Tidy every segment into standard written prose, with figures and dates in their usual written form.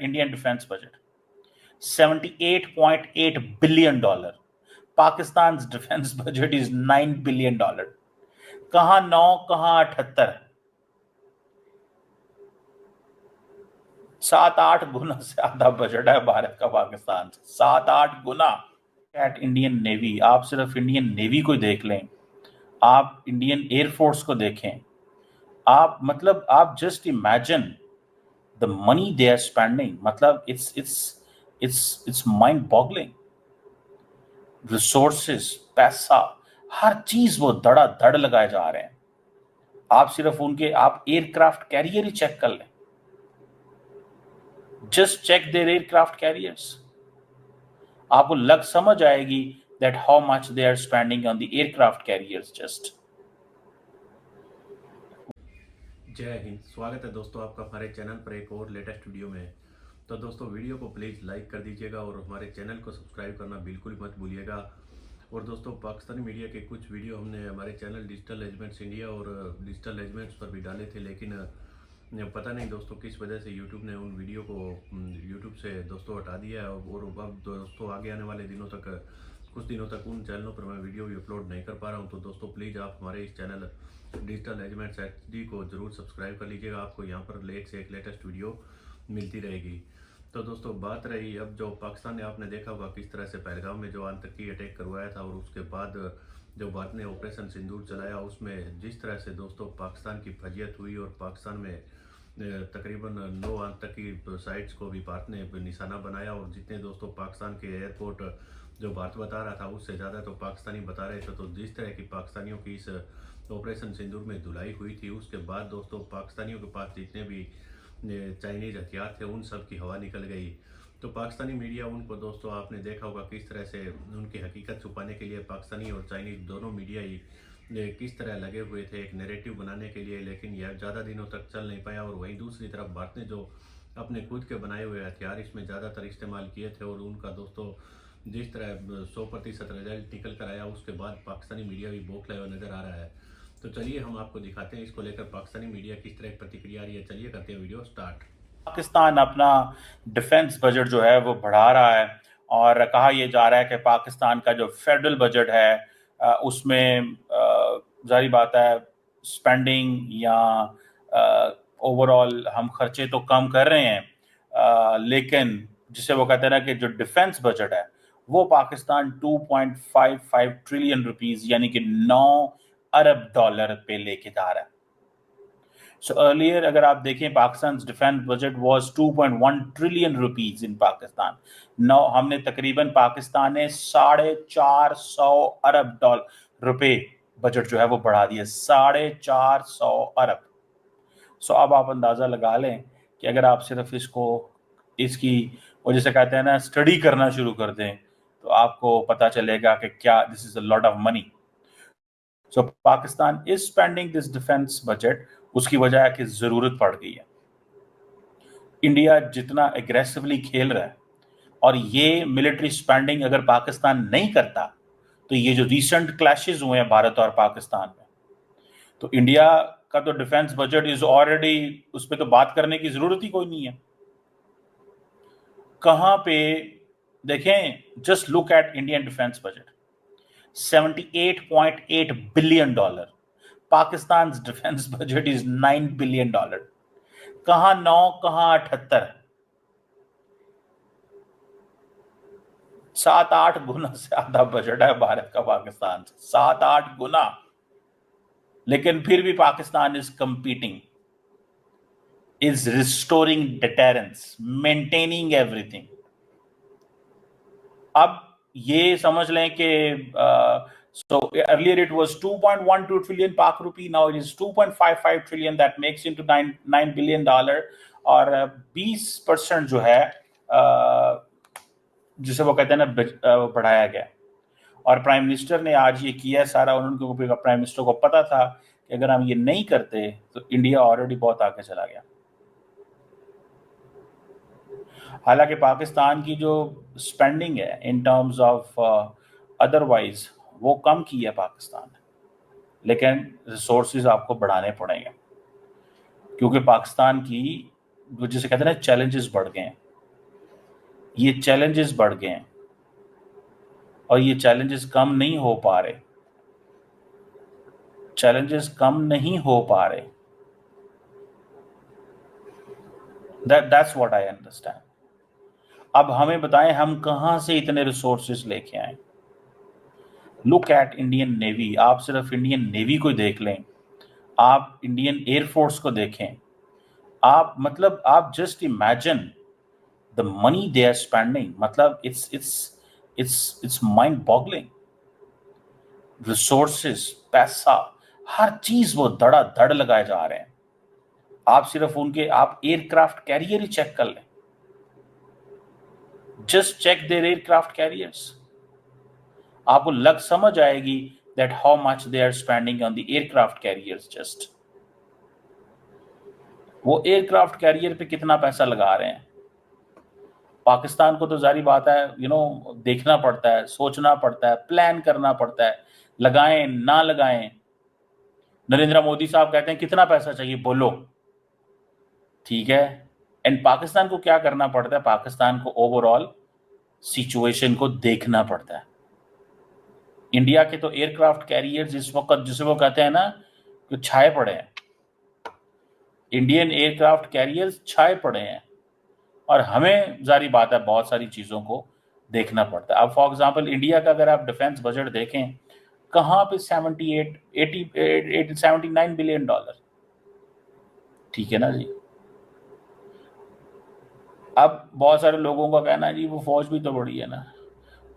Indian defense budget, $78.8 billion. Pakistan's defense budget is $9 billion. कहां 9, कहां 78? 7-8 गुना से ज्यादा बजट है भारत का पाकिस्तान से, 7-8 गुना। एट इंडियन नेवी, आप सिर्फ इंडियन नेवी को देख लें, आप इंडियन एयरफोर्स को देखें, आप just imagine the money they are spending. मतलब इट्स माइंड बॉगलिंग। रिसोर्सेस, पैसा, हर चीज वो धड़ लगाए जा रहे हैं। आप सिर्फ आप एयरक्राफ्ट कैरियर ही चेक कर लें, just check their aircraft carriers, आपको समझ आएगी that how much they are spending on the aircraft carriers just. जय हिंद, स्वागत है दोस्तों आपका हमारे चैनल पर एक और लेटेस्ट वीडियो में। तो दोस्तों वीडियो को प्लीज़ लाइक कर दीजिएगा और हमारे चैनल को सब्सक्राइब करना बिल्कुल मत भूलिएगा। और दोस्तों पाकिस्तानी मीडिया के कुछ वीडियो हमने हमारे चैनल डिजिटल एलिमेंट्स इंडिया और डिजिटल एलिमेंट्स पर भी डाले थे, लेकिन पता नहीं दोस्तों किस वजह से यूट्यूब ने उन वीडियो को यूट्यूब से दोस्तों हटा दिया है। और अब दोस्तों आगे आने वाले दिनों तक, कुछ दिनों तक उन चैनलों पर मैं वीडियो भी अपलोड नहीं कर पा रहा हूं। तो दोस्तों प्लीज़ आप हमारे इस चैनल डिजिटल एलिमेंट्स HD को ज़रूर सब्सक्राइब कर लीजिएगा, आपको यहाँ पर एक से एक लेटेस्ट वीडियो मिलती रहेगी। तो दोस्तों बात रही अब जो पाकिस्तान ने, आपने देखा होगा किस तरह से पहलगाम में जो आतंकी अटैक करवाया था, और उसके बाद जो भारत ने ऑपरेशन सिंदूर चलाया, उसमें जिस तरह से दोस्तों पाकिस्तान की फजियत हुई और पाकिस्तान में तकरीबन 9 आतंकी साइट्स को भी भारत ने निशाना बनाया। और जितने दोस्तों पाकिस्तान के एयरपोर्ट जो भारत बता रहा था उससे ज़्यादा तो पाकिस्तानी बता रहे थे। तो जिस तरह की पाकिस्तानियों की इस ऑपरेशन सिंदूर में धुलाई हुई थी, उसके बाद दोस्तों पाकिस्तानियों के पास जितने भी चाइनीज हथियार थे उन सब की हवा निकल गई। तो पाकिस्तानी मीडिया उनको दोस्तों आपने देखा होगा किस तरह से उनकी हकीकत छुपाने के लिए पाकिस्तानी और चाइनीज दोनों मीडिया ही किस तरह लगे हुए थे एक नैरेटिव बनाने के लिए, लेकिन यह ज़्यादा दिनों तक चल नहीं पाया। और वहीं दूसरी तरफ भारत ने जो अपने खुद के बनाए हुए हथियार इसमें ज़्यादातर इस्तेमाल किए थे, और उनका दोस्तों जिस तरह 100% रिजल्ट निकल कर आया, उसके बाद पाकिस्तानी मीडिया भी बौखलाया हुआ नज़र आ रहा है। तो चलिए हम आपको दिखाते हैं इसको लेकर पाकिस्तानी मीडिया किस तरह प्रतिक्रिया आ रही है। चलिए करते हैं वीडियो स्टार्ट। पाकिस्तान अपना डिफेंस बजट जो है वो बढ़ा रहा है, और कहा यह जा रहा है कि पाकिस्तान का जो फेडरल बजट है उसमें जारी बात है स्पेंडिंग या ओवरऑल हम खर्चे तो कम कर रहे हैं, लेकिन जिसे वो कहते हैं ना कि जो डिफेंस बजट है वो पाकिस्तान 2.55 ट्रिलियन रुपीस यानी कि 9 अरब डॉलर पे लेके जा रहा है। So earlier, अगर आप देखें Pakistan defence budget was 2.1 trillion rupees in Pakistan. Now हमने तकरीबन पाकिस्तान ने 450 अरब डॉलर रुपए बजट जो है वो बढ़ा दिया, 450 अरब। सो अब आप अंदाजा लगा लें कि अगर आप सिर्फ इसकी वो जैसे कहते हैं ना स्टडी करना शुरू कर दें तो आपको पता चलेगा कि क्या this is a lot of money. So Pakistan is spending this defence budget, उसकी वजह है कि जरूरत पड़ गई है। इंडिया जितना एग्रेसिवली खेल रहा है, और ये मिलिट्री स्पेंडिंग अगर पाकिस्तान नहीं करता तो ये जो रिसेंट क्लैशेस हुए हैं भारत और पाकिस्तान में, तो इंडिया का तो डिफेंस बजट इज ऑलरेडी, उस पर तो बात करने की जरूरत ही कोई नहीं है। कहां पे देखें, just look at Indian defence budget, $78.8 billion. Pakistan defence budget is $9 billion. कहां 9, कहां 78? 7-8 गुना से ज्यादा बजट है भारत का पाकिस्तान से, 7-8 गुना। लेकिन फिर भी Pakistan is competing, is restoring deterrence, maintaining everything. अब ये समझ लें कि so earlier it was 2.12 trillion Pak rupee, now it is 2.55 trillion, that makes into $9 billion। और 20% जो है जिसे वो कहते हैं ना बढ़ाया गया। और प्राइम मिनिस्टर ने आज ये किया सारा, उन्होंने प्राइम मिनिस्टर को पता था कि अगर हम ये नहीं करते तो इंडिया ऑलरेडी बहुत आगे चला गया। हालांकि पाकिस्तान की जो स्पेंडिंग है इन टर्म्स ऑफ अदरवाइज वो कम की है पाकिस्तान ने, लेकिन रिसोर्सेज आपको बढ़ाने पड़ेंगे क्योंकि पाकिस्तान की जिसे कहते हैं ना चैलेंजेस बढ़ गए हैं। ये चैलेंजेस बढ़ गए हैं और ये चैलेंजेस कम नहीं हो पा रहे, चैलेंजेस कम नहीं हो पा रहे। That's what I understand. अब हमें बताएं हम कहां से इतने रिसोर्सेज लेके आए। लुक एट इंडियन नेवी, आप सिर्फ इंडियन नेवी को देख लें, आप इंडियन एयरफोर्स को देखें, आप मतलब आप just imagine the money they are spending, मतलब इट्स माइंड बॉगलिंग। रिसोर्सेज, पैसा, हर चीज वो धड़ाधड़ लगाए जा रहे हैं। आप सिर्फ उनके आप एयरक्राफ्ट कैरियर ही चेक कर लें, just check their aircraft carriers, आपको लग समझ आएगी that how much they are spending on the aircraft carriers. Just वो एयरक्राफ्ट कैरियर पे कितना पैसा लगा रहे हैं। पाकिस्तान को तो जारी बात है, देखना पड़ता है, सोचना पड़ता है, प्लान करना पड़ता है, लगाएं ना लगाएं। नरेंद्र मोदी साहब कहते हैं कितना पैसा चाहिए बोलो, ठीक है। एंड पाकिस्तान को क्या करना पड़ता है, पाकिस्तान को ओवरऑल सिचुएशन को देखना पड़ता है। इंडिया के तो एयरक्राफ्ट कैरियर्स इस वक्त जिसे वो कहते हैं ना कि छाए पड़े हैं, इंडियन एयरक्राफ्ट कैरियर्स छाए पड़े हैं, और हमें जारी बात है बहुत सारी चीज़ों को देखना पड़ता है। अब फॉर एग्जांपल इंडिया का अगर आप डिफेंस बजट देखें, कहाँ पे 78 80 79 बिलियन डॉलर, ठीक है ना जी। अब बहुत सारे लोगों का कहना है जी वो फौज भी तो बड़ी है ना,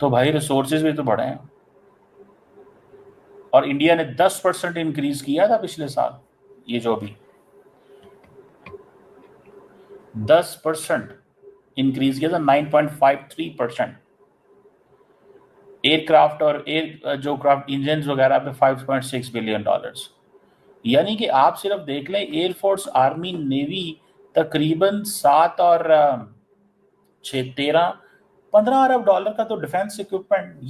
तो भाई रिसोर्सेज भी तो बढ़े हैं, और इंडिया ने 10% इंक्रीज किया था पिछले साल, ये जो भी 10% इंक्रीज किया था, 9.53%। एयरक्राफ्ट और एयर जो क्राफ्ट इंजन वगैरह पे 5.6 बिलियन डॉलर्स। यानी कि आप सिर्फ देख लें एयरफोर्स, आर्मी, नेवी तकरीबन 7 और 6 13 15 अरब डॉलर का तो डिफेंस इक्विपमेंट,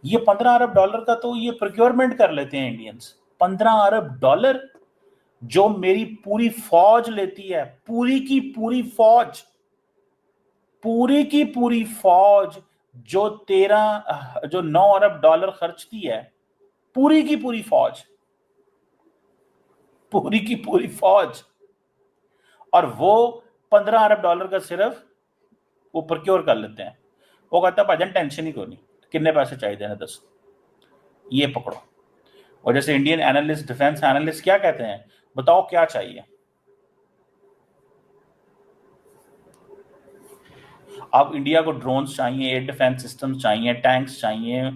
ये 15 अरब डॉलर का तो ये प्रोक्योरमेंट कर लेते हैं इंडियंस। 15 अरब डॉलर जो मेरी पूरी फौज लेती है, पूरी की पूरी फौज, पूरी की पूरी फौज जो 9 अरब डॉलर खर्चती है, पूरी की पूरी फौज, पूरी की पूरी फौज, और वो 15 अरब डॉलर का सिर्फ वो प्रोक्योर कर लेते हैं। वो कहता है भाजन टेंशन ही कोई नहीं, कितने पैसे चाहिए ना 10, ये पकड़ो। और जैसे इंडियन एनालिस्ट, डिफेंस एनालिस्ट क्या कहते हैं, बताओ क्या चाहिए। अब इंडिया को ड्रोन्स चाहिए, एयर डिफेंस सिस्टम चाहिए, टैंक्स चाहिए,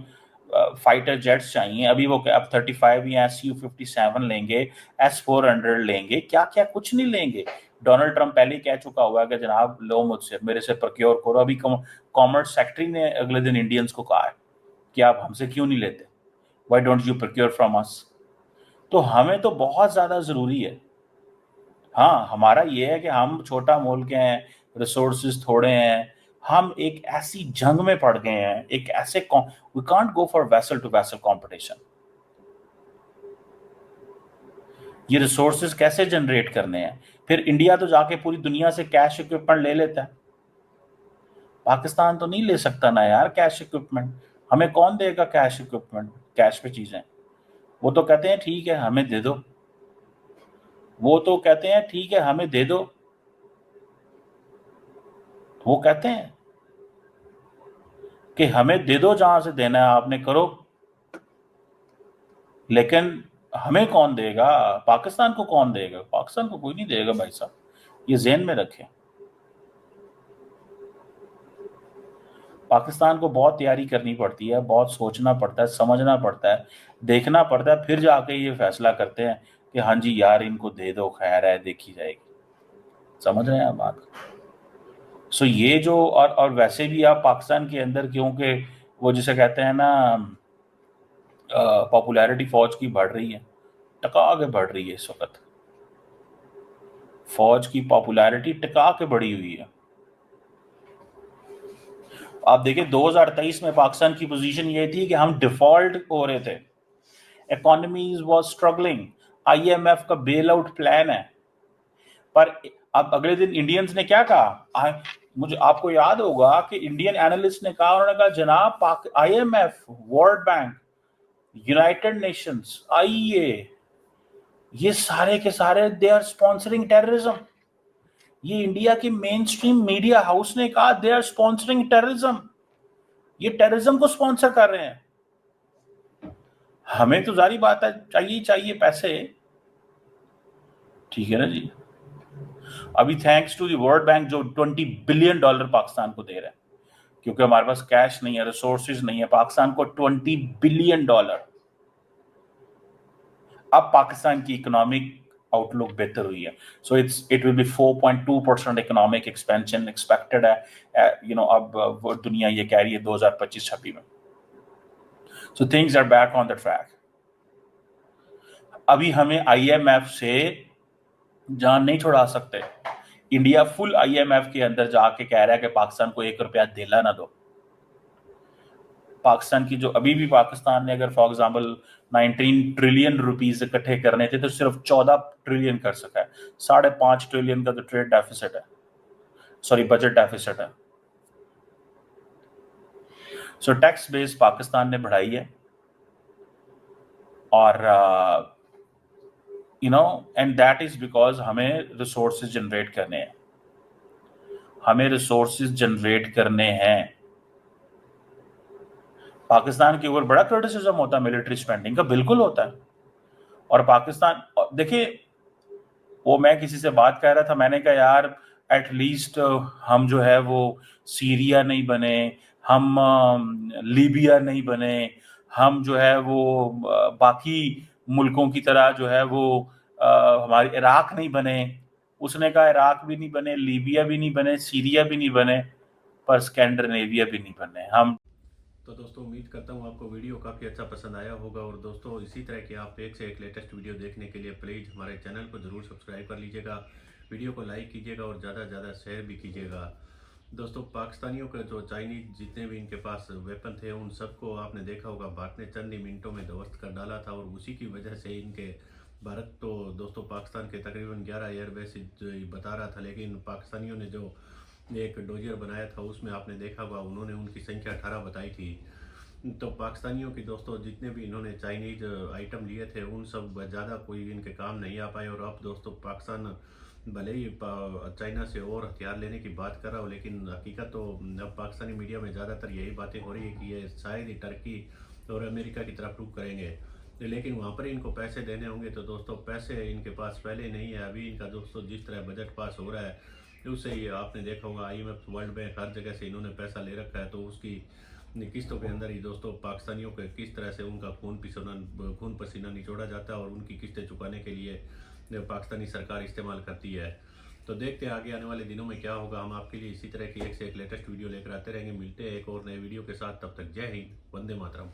फाइटर जेट्स चाहिए। अभी वो अब 35 या Su-57 लेंगे, S-400 लेंगे, क्या क्या कुछ नहीं लेंगे। डोनाल्ड ट्रंप पहले ही कह चुका हुआ है कि जनाब लो मुझसे, मेरे से प्रोक्योर करो। अभी कॉमर्स सेक्रेटरी ने अगले दिन इंडियंस को कहा है कि आप हमसे क्यों नहीं लेते, why don't you procure from us. तो हमें तो बहुत ज़्यादा ज़रूरी है। हाँ, हमारा ये है कि हम छोटा मुल्क हैं, रिसोर्सेज थोड़े हैं, हम एक ऐसी जंग में पड़ गए हैं, एक ऐसे we can't go for vessel to vessel competition. ये रिसोर्सेज कैसे जनरेट करने हैं। फिर इंडिया तो जाके पूरी दुनिया से कैश इक्विपमेंट ले लेता है, पाकिस्तान तो नहीं ले सकता ना यार कैश इक्विपमेंट। हमें कौन देगा कैश इक्विपमेंट, कैश पे चीजें। वो तो कहते हैं ठीक है हमें दे दो, वो तो कहते हैं ठीक है हमें दे दो, वो कहते हैं कि हमें दे दो, जहां से देना है आपने करो, लेकिन हमें कौन देगा, पाकिस्तान को कौन देगा, पाकिस्तान को कोई नहीं देगा भाई साहब, ये ज़हन में रखें। पाकिस्तान को बहुत तैयारी करनी पड़ती है, बहुत सोचना पड़ता है, समझना पड़ता है, देखना पड़ता है, फिर जाके ये फैसला करते हैं कि हाँ जी यार इनको दे दो, खैर है देखी जाएगी। समझ रहे हैं आप बात। सो ये जो और वैसे भी आप पाकिस्तान के अंदर, क्योंकि वो जिसे कहते हैं ना पॉपुलैरिटी फौज की बढ़ रही है, टका आगे बढ़ रही है इस वक्त, फौज की पॉपुलैरिटी टिका के बढ़ी हुई है। आप देखिए 2023 में पाकिस्तान की पोजीशन ये थी कि हम डिफॉल्ट हो रहे थे, इकोनॉमी वाज स्ट्रगलिंग, आईएमएफ का बेल आउट प्लान है, पर अब अगले दिन इंडियंस ने क्या कहा, मुझे आपको याद होगा कि इंडियन एनालिस्ट ने कहा, उन्होंने कहा जनाब IMF, world bank, United Nations, IEA, ये सारे के सारे दे आर स्पॉन्सरिंग टेररिज्म। ये इंडिया की मेन स्ट्रीम मीडिया हाउस ने कहा दे आर स्पॉन्सरिंग टेररिज्म, ये टेररिज्म को स्पॉन्सर कर रहे हैं। हमें तो जारी बात है चाहिए पैसे, ठीक है ना जी। अभी thanks to the world bank जो $20 बिलियन पाकिस्तान को दे रहा है, क्योंकि हमारे पास कैश नहीं है, रिसोर्सेज नहीं है, पाकिस्तान को $20 बिलियन। अब पाकिस्तान की इकोनॉमिक आउटलुक बेहतर हुई है, so it will be 4.2% economic expansion expected है, अब दुनिया ये कह रही है 2025-26 में। So things are back on the track. अभी हमें IMF से जान नहीं छुड़ा सकते। इंडिया फुल IMF के अंदर जाके कह रहा है कि पाकिस्तान को ₹1 दिला ना दो। पाकिस्तान की जो अभी भी पाकिस्तान ने अगर फॉर एग्जांपल 19 ट्रिलियन रुपीस इकट्ठे करने थे तो सिर्फ 14 ट्रिलियन कर सका है। 5.5 ट्रिलियन का तो ट्रेड डेफिसिट है, सॉरी बजट डेफिसिट है। सो टैक्स बेस पाकिस्तान ने बढ़ाई है, और एंड दैट इज बिकॉज हमें रिसोर्सेज जनरेट करने हैं, पाकिस्तान के ऊपर बड़ा क्रिटिसिज्म होता है मिलिट्री स्पेंडिंग का, बिल्कुल होता है। और पाकिस्तान, देखिए, वो मैं किसी से बात कर रहा था, मैंने कहा यार एटलीस्ट हम जो है वो सीरिया नहीं बने, हम लीबिया नहीं बने, हम जो है वो बाकी मुल्कों की तरह जो है वो हमारे इराक नहीं बने। उसने कहा इराक भी नहीं बने, लीबिया भी नहीं बने, सीरिया भी नहीं बने, पर स्कैंडिनेविया भी नहीं बने हम। तो दोस्तों उम्मीद करता हूँ आपको वीडियो काफ़ी अच्छा पसंद आया होगा। और दोस्तों इसी तरह के आप एक से एक लेटेस्ट वीडियो देखने के लिए प्लीज़ हमारे चैनल को ज़रूर सब्सक्राइब कर लीजिएगा, वीडियो को लाइक कीजिएगा और ज़्यादा से ज़्यादा शेयर भी कीजिएगा। दोस्तों पाकिस्तानियों के जो चाइनीज जितने भी इनके पास वेपन थे उन सबको आपने देखा होगा भारत ने चंद ही मिनटों में ध्वस्त कर डाला था, और उसी की वजह से इनके भारत तो दोस्तों पाकिस्तान के तकरीबन 11 एयरबेस बता रहा था, लेकिन पाकिस्तानियों ने जो एक डोजियर बनाया था उसमें आपने देखा होगा उन्होंने उनकी संख्या 18 बताई थी। तो पाकिस्तानियों की दोस्तों जितने भी इन्होंने चाइनीज आइटम लिए थे उन सब ज़्यादा कोई इनके काम नहीं आ पाए। और अब दोस्तों पाकिस्तान भले ही चाइना से और हथियार लेने की बात कर रहा हो, लेकिन हकीकत तो अब पाकिस्तानी मीडिया में ज़्यादातर यही बातें हो रही है कि ये शायद ही टर्की और अमेरिका की तरफ रुख करेंगे, लेकिन वहाँ पर इनको पैसे देने होंगे। तो दोस्तों पैसे इनके पास पहले नहीं है, अभी इनका दोस्तों जिस तरह बजट पास हो रहा है उससे ही आपने देखा होगा IMF, वर्ल्ड बैंक, हर जगह से इन्होंने पैसा ले रखा है। तो उसकी किस्तों के अंदर ही दोस्तों पाकिस्तानियों के किस तरह से उनका खून पसीना निचोड़ा जाता है और उनकी किस्तें चुकाने के लिए पाकिस्तानी सरकार इस्तेमाल करती है। तो देखते हैं आगे आने वाले दिनों में क्या होगा। हम आपके लिए इसी तरह की एक से एक लेटेस्ट वीडियो लेकर आते रहेंगे। मिलते हैं एक और नए वीडियो के साथ, तब तक जय हिंद, वंदे मातरम।